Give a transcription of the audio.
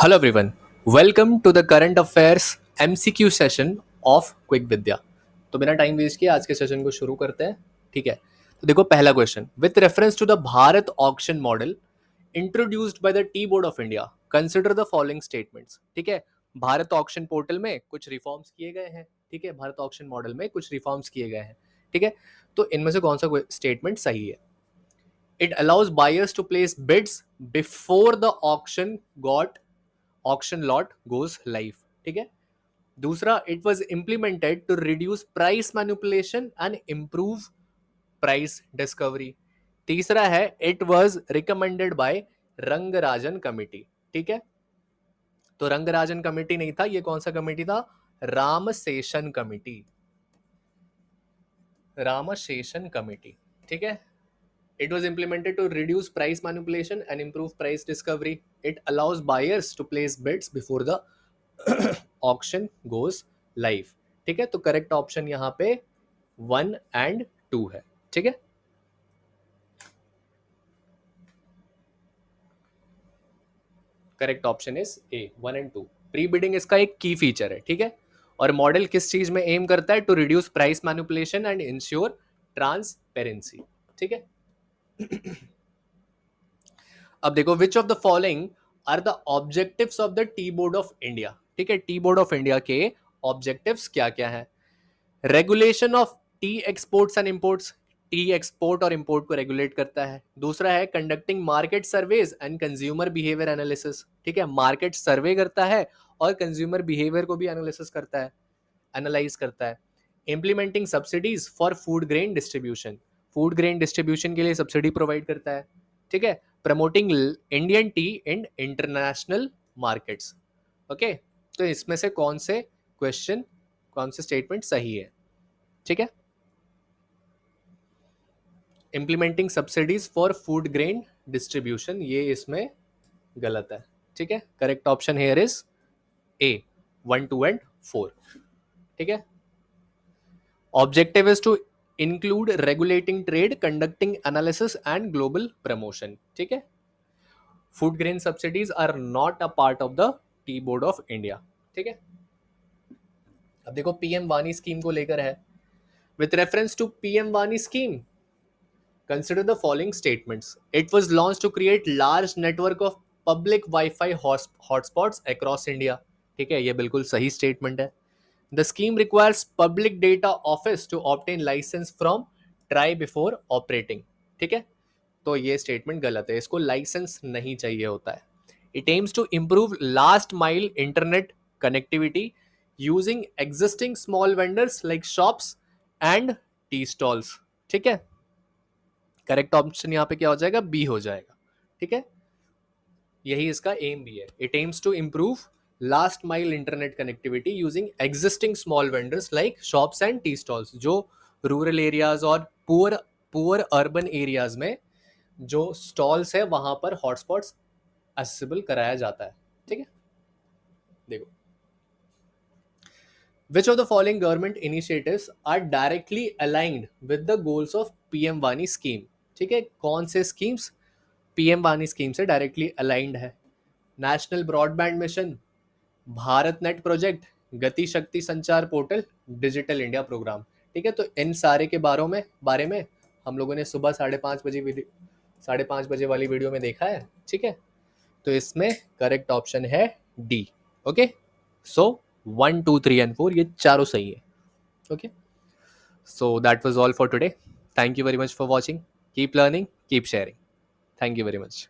Hello everyone, welcome to the current affairs MCQ session of quick Vidya. तो बिना time waste किए आज के सेशन को शुरू करते हैं। ठीक है, तो देखो पहला question, with reference to the Bharat auction model introduced by the tea board of India, consider the following statements. ठीक है, भारत ऑक्शन पोर्टल में कुछ रिफॉर्म्स किए गए हैं। ठीक है, भारत ऑक्शन मॉडल में कुछ रिफॉर्म्स किए गए हैं। ठीक है, तो इनमें से कौन सा स्टेटमेंट सही है? It allows buyers to place bids before the auction lot goes live. ठीक है, दूसरा, it was implemented to reduce price manipulation and improve price discovery. तीसरा है, it was recommended by Rangarajan committee. ठीक है, तो रंगराजन कमिटी नहीं था, ये कौन सा कमिटी था? Ramaseshan committee, Ramaseshan committee. ठीक है, it was implemented to reduce price manipulation and improve price discovery. It allows buyers to place bids before the auction goes live. ठीक है, तो करेक्ट ऑप्शन यहां पे 1 और 2 है। ठीक है, करेक्ट ऑप्शन इज ए, 1 और 2। प्री बिडिंग इसका एक की फीचर है। ठीक है, और मॉडल किस चीज में एम करता है? To reduce price manipulation and ensure transparency. ठीक है, अब देखो, which of the following are the objectives of the tea board of India. ठीक है, टी बोर्ड ऑफ इंडिया के ऑब्जेक्टिव्स क्या क्या है? Regulation of tea exports and imports, tea export और इंपोर्ट को रेगुलेट करता है। दूसरा है conducting market surveys and consumer behaviour analysis. ठीक है, मार्केट सर्वे करता है और कंज्यूमर बिहेवियर को भी एनालिसिस करता है, एनालाइज करता है। Implementing subsidies for food grain distribution, food grain distribution के लिए सब्सिडी प्रोवाइड करता है। ठीक है, promoting Indian T in international markets. Okay, तो इसमें से कौन से क्वेश्चन, कौन से स्टेटमेंट सही है? ठीक है, implementing subsidies for food grain distribution, ये इसमें गलत है। ठीक है, correct option here is A, 1, 2 और 4। ठीक है, objective is to include regulating trade, conducting analysis and global promotion. ठीक है, food grain subsidies are not a part of the tea board of India. ठीक है, अब देखो पीएम वानी स्कीम को लेकर है। विथ रेफरेंस टू पीएम वानी scheme, consider the following statements. It was launched to create large network of public Wi-Fi hotspots across India. ठीक है, ये बिल्कुल सही स्टेटमेंट है। The scheme requires public data office to obtain license from try before operating. ठीक है, तो ये स्टेटमेंट गलत है, इसको लाइसेंस नहीं चाहिए होता है। It aims to improve last mile internet connectivity using existing small vendors like shops and tea stalls. ठीक है, करेक्ट ऑप्शन यहाँ पे क्या हो जाएगा? बी हो जाएगा। ठीक है, यही इसका एम भी है। It aims to improve last mile internet connectivity using existing small vendors like shops and tea stalls, जो रूरल एरियाज और पुअर पुअर अर्बन एरियाज में जो स्टॉल्स है वहां पर हॉटस्पॉट्स एक्सेसिबल कराया जाता है। ठीक है, देखो, which of the following government initiatives are directly aligned with the goals of PM वानी स्कीम? ठीक है, कौन से स्कीम्स पीएम वानी स्कीम से डायरेक्टली अलाइंड है? National broadband mission, Bharat net project, गति शक्ति संचार पोर्टल, डिजिटल इंडिया प्रोग्राम। ठीक है, तो इन सारे के बारे में हम लोगों ने सुबह 5:30 बजे वाली वीडियो में देखा है। ठीक है, तो इसमें करेक्ट ऑप्शन है डी। ओके, सो 1, 2, 3 एंड 4 ये चारों सही है। Okay, so that was all for today. Thank you very much for watching. Keep learning, keep sharing. Thank you very much.